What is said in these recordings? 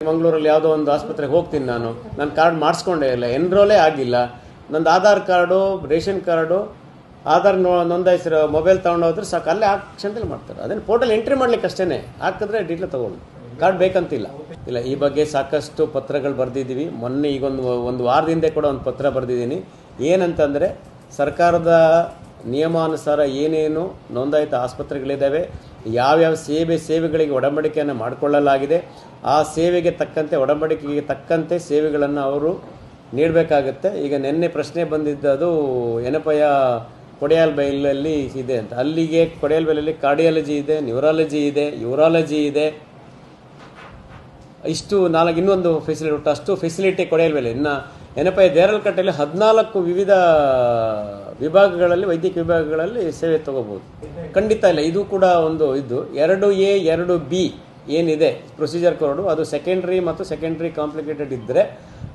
ಮಂಗಳೂರಲ್ಲಿ ಯಾವುದೋ ಒಂದು ಆಸ್ಪತ್ರೆಗೆ ಹೋಗ್ತೀನಿ, ನನ್ನ ಕಾರ್ಡ್ ಮಾಡಿಸ್ಕೊಂಡೇ ಇಲ್ಲ, ಎನ್ರೋಲೇ ಆಗಿಲ್ಲ, ನಂದು Aadhaar card, ration card, Aadhaar ನೋಂದಾಯಿಸಿರೋ ಮೊಬೈಲ್ ತೊಗೊಂಡೋದ್ರೆ ಸಾಕು, ಅಲ್ಲೇ ಆ ಕ್ಷಣದಲ್ಲಿ ಮಾಡ್ತಾರೆ. ಅದನ್ನು ಪೋರ್ಟಲ್ ಎಂಟ್ರಿ ಮಾಡ್ಲಿಕ್ಕೆ ಅಷ್ಟೇ, ಹಾಕಿದ್ರೆ ಡೀಟೇಲ್ ತೊಗೊಂಡು ಕಾರ್ಡ್ ಬೇಕಂತಿಲ್ಲ. ಇಲ್ಲ, ಈ ಬಗ್ಗೆ ಸಾಕಷ್ಟು ಪತ್ರಗಳು ಬರೆದಿದ್ದೀವಿ. ಮೊನ್ನೆ ಈಗ ಒಂದು ವಾರದಿಂದ ಕೂಡ ಒಂದು ಪತ್ರ ಬರೆದಿದ್ದೀನಿ. ಏನಂತಂದರೆ, ಸರ್ಕಾರದ ನಿಯಮಾನುಸಾರ ಏನೇನು ನೋಂದಾಯಿತ ಆಸ್ಪತ್ರೆಗಳಿದ್ದಾವೆ, ಯಾವ್ಯಾವ ಸೇವೆಗಳಿಗೆ ಒಡಂಬಡಿಕೆಯನ್ನು ಮಾಡಿಕೊಳ್ಳಲಾಗಿದೆ, ಆ ಸೇವೆಗೆ ತಕ್ಕಂತೆ, ಒಡಂಬಡಿಕೆಗೆ ತಕ್ಕಂತೆ ಸೇವೆಗಳನ್ನು ಅವರು ನೀಡಬೇಕಾಗುತ್ತೆ. ಈಗ ನಿನ್ನೆ ಪ್ರಶ್ನೆ ಬಂದಿದ್ದು ಎನಪಯ ಕೊಡಿಯಾಲ್ಬೈಲಲ್ಲಿ ಇದೆ ಅಂತ. ಅಲ್ಲಿಗೆ ಕೊಡಿಯಾಲ್ಬೈಲಲ್ಲಿ ಕಾರ್ಡಿಯಾಲಜಿ ಇದೆ, ನ್ಯೂರಾಲಜಿ ಇದೆ, ಯೂರಾಲಜಿ ಇದೆ, ಇಷ್ಟು ಇನ್ನೊಂದು ಫೆಸಿಲಿಟಿ ಉಂಟು. ಅಷ್ಟು ಫೆಸಿಲಿಟಿ ಕೊಡಿಯಾಲ್ಬೈಲ್. ಇನ್ನು ಎನಪಯ ದೇರಲ್ಕಟ್ಟೆಯಲ್ಲಿ 14 ವಿವಿಧ ವಿಭಾಗಗಳಲ್ಲಿ, ವೈದ್ಯಕೀಯ ವಿಭಾಗಗಳಲ್ಲಿ ಸೇವೆ ತಗೋಬಹುದು. ಖಂಡಿತ ಇಲ್ಲ, ಇದು ಕೂಡ ಒಂದು 2A 2B ಏನಿದೆ ಪ್ರೊಸೀಜರ್ ಕೋಡು, ಅದು ಸೆಕೆಂಡ್ರಿ ಮತ್ತು ಸೆಕೆಂಡ್ರಿ ಕಾಂಪ್ಲಿಕೇಟೆಡ್ ಇದ್ದರೆ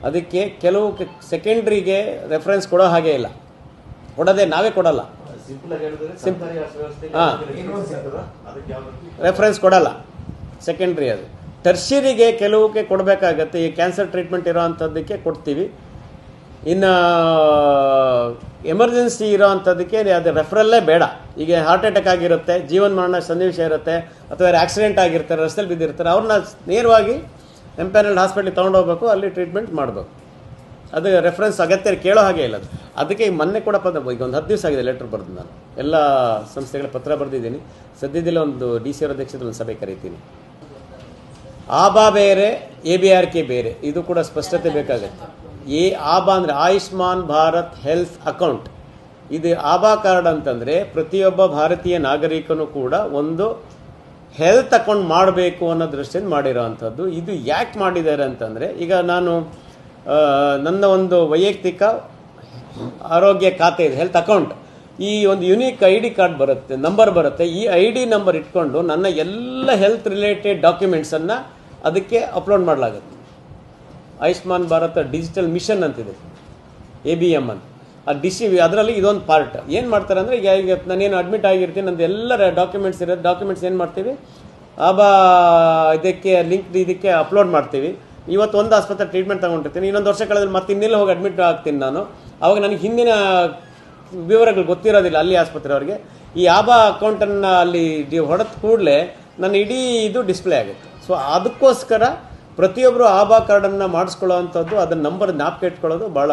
ಅದಕ್ಕೆ ಕೆಲವು ಸೆಕೆಂಡ್ರಿಗೆ ರೆಫರೆನ್ಸ್ ಕೊಡೋ ಹಾಗೆ ಇಲ್ಲ, ಕೊಡೋದೇ ನಾವೇ ಕೊಡಲ್ಲ, ರೆಫರೆನ್ಸ್ ಕೊಡಲ್ಲ ಸೆಕೆಂಡ್ರಿ. ಅದು ಟರ್ಷರಿಗೆ ಕೆಲವಕ್ಕೆ ಕೊಡಬೇಕಾಗತ್ತೆ. ಈ ಕ್ಯಾನ್ಸರ್ ಟ್ರೀಟ್ಮೆಂಟ್ ಇರೋ ಅಂಥದ್ದಕ್ಕೆ ಕೊಡ್ತೀವಿ. ಇನ್ನು ಎಮರ್ಜೆನ್ಸಿ ಇರೋ ಅಂಥದ್ದಕ್ಕೆ ಅದು ರೆಫರಲ್ಲೇ ಬೇಡ. ಈಗ ಹಾರ್ಟ್ ಅಟ್ಯಾಕ್ ಆಗಿರುತ್ತೆ, ಜೀವನ ಮರಣ ಸನ್ನಿವೇಶ ಇರುತ್ತೆ, ಅಥವಾ ಆಕ್ಸಿಡೆಂಟ್ ಆಗಿರ್ತಾರೆ, ರಸ್ತೆಯಲ್ಲಿ ಬಿದ್ದಿರ್ತಾರೆ, ಅವ್ರನ್ನ ನೇರವಾಗಿ ಎಂಪ್ಯಾನಲ್ಡ್ ಹಾಸ್ಪಿಟ್ಲಿಗೆ ತೊಗೊಂಡೋಗ್ಬೇಕು, ಅಲ್ಲಿ ಟ್ರೀಟ್ಮೆಂಟ್ ಮಾಡಬೇಕು. ಅದು ರೆಫರೆನ್ಸ್ ಅಗತ್ಯ ಕೇಳೋ ಹಾಗೆ ಇಲ್ಲ. ಅದಕ್ಕೆ ಮೊನ್ನೆ ಕೂಡ ಈಗ ಒಂದು 10 ದಿವಸ ಆಗಿದೆ ಲೆಟ್ರ್ ಬರೆದು ನಾನು ಎಲ್ಲ ಸಂಸ್ಥೆಗಳ ಪತ್ರ ಬರೆದಿದ್ದೀನಿ. ಸದ್ಯದಲ್ಲೇ ಒಂದು DC ಅವರ ಅಧ್ಯಕ್ಷತೆ ಒಂದು ಸಭೆ ಕರೀತೀನಿ. ಆಬಾ ಬೇರೆ, ABRK ಬೇರೆ, ಇದು ಕೂಡ ಸ್ಪಷ್ಟತೆ ಬೇಕಾಗುತ್ತೆ. ಆಬಾ ಅಂದರೆ ಆಯುಷ್ಮಾನ್ ಭಾರತ್ ಹೆಲ್ತ್ ಅಕೌಂಟ್. ಇದು ಆಬಾ ಕಾರ್ಡ್ ಅಂತಂದರೆ ಪ್ರತಿಯೊಬ್ಬ ಭಾರತೀಯ ನಾಗರಿಕನು ಕೂಡ ಒಂದು ಹೆಲ್ತ್ ಅಕೌಂಟ್ ಮಾಡಬೇಕು ಅನ್ನೋ ದೃಷ್ಟಿಯಿಂದ ಮಾಡಿರೋ ಅಂಥದ್ದು. ಇದು ಯಾಕೆ ಮಾಡಿದ್ದಾರೆ ಅಂತಂದರೆ, ಈಗ ನಾನು ನನ್ನ ಒಂದು ವೈಯಕ್ತಿಕ ಆರೋಗ್ಯ ಖಾತೆ ಇದೆ, ಹೆಲ್ತ್ ಅಕೌಂಟ್. ಈ ಒಂದು ಯುನೀಕ್ ID ಕಾರ್ಡ್ ಬರುತ್ತೆ, ನಂಬರ್ ಬರುತ್ತೆ. ಈ ID ನಂಬರ್ ಇಟ್ಕೊಂಡು ನನ್ನ ಎಲ್ಲ ಹೆಲ್ತ್ ರಿಲೇಟೆಡ್ ಡಾಕ್ಯುಮೆಂಟ್ಸನ್ನು ಅದಕ್ಕೆ ಅಪ್ಲೋಡ್ ಮಾಡಲಾಗುತ್ತೆ. ಆಯುಷ್ಮಾನ್ ಭಾರತ್ ಡಿಜಿಟಲ್ ಮಿಷನ್ ಅಂತಿದೆ, ABM ಅಂತ. ಅದರಲ್ಲಿ ಇದೊಂದು ಪಾರ್ಟ್. ಏನು ಮಾಡ್ತಾರೆ ಅಂದರೆ, ಈಗ ನಾನೇನು ಅಡ್ಮಿಟ್ ಆಗಿರ್ತೀನಿ, ನಂದು ಎಲ್ಲ ಡಾಕ್ಯುಮೆಂಟ್ಸ್ ಇರೋದು, ಡಾಕ್ಯುಮೆಂಟ್ಸ್ ಏನು ಮಾಡ್ತೀವಿ, ಇದಕ್ಕೆ ಲಿಂಕ್ ಇದಕ್ಕೆ ಅಪ್ಲೋಡ್ ಮಾಡ್ತೀವಿ. ಇವತ್ತು ಒಂದು ಆಸ್ಪತ್ರೆ ಟ್ರೀಟ್ಮೆಂಟ್ ತೊಗೊಂಡಿರ್ತೀನಿ, ಇನ್ನೊಂದು ವರ್ಷ ಕಳೆದಲ್ಲಿ ಮತ್ತೆ ಇನ್ನೆಲ್ಲ ಹೋಗಿ ಅಡ್ಮಿಟ್ ಆಗ್ತೀನಿ ನಾನು. ಆವಾಗ ನನಗೆ ಹಿಂದಿನ ವಿವರಗಳು ಗೊತ್ತಿರೋದಿಲ್ಲ ಅಲ್ಲಿ ಆಸ್ಪತ್ರೆಯವ್ರಿಗೆ. ಈ ಆಬಾ ಅಕೌಂಟನ್ನು ಅಲ್ಲಿ ಹೊಡೆದ ಕೂಡಲೇ ನನ್ನ ಇಡೀ ಇದು ಡಿಸ್ಪ್ಲೇ ಆಗುತ್ತೆ. ಸೊ ಅದಕ್ಕೋಸ್ಕರ ಪ್ರತಿಯೊಬ್ಬರು ಆಬಾ ಕಾರ್ಡನ್ನು ಮಾಡಿಸ್ಕೊಳ್ಳೋ ಅಂಥದ್ದು, ಅದನ್ನ ನಂಬರ್ ಜ್ಞಾಪಕ ಇಟ್ಕೊಳ್ಳೋದು ಭಾಳ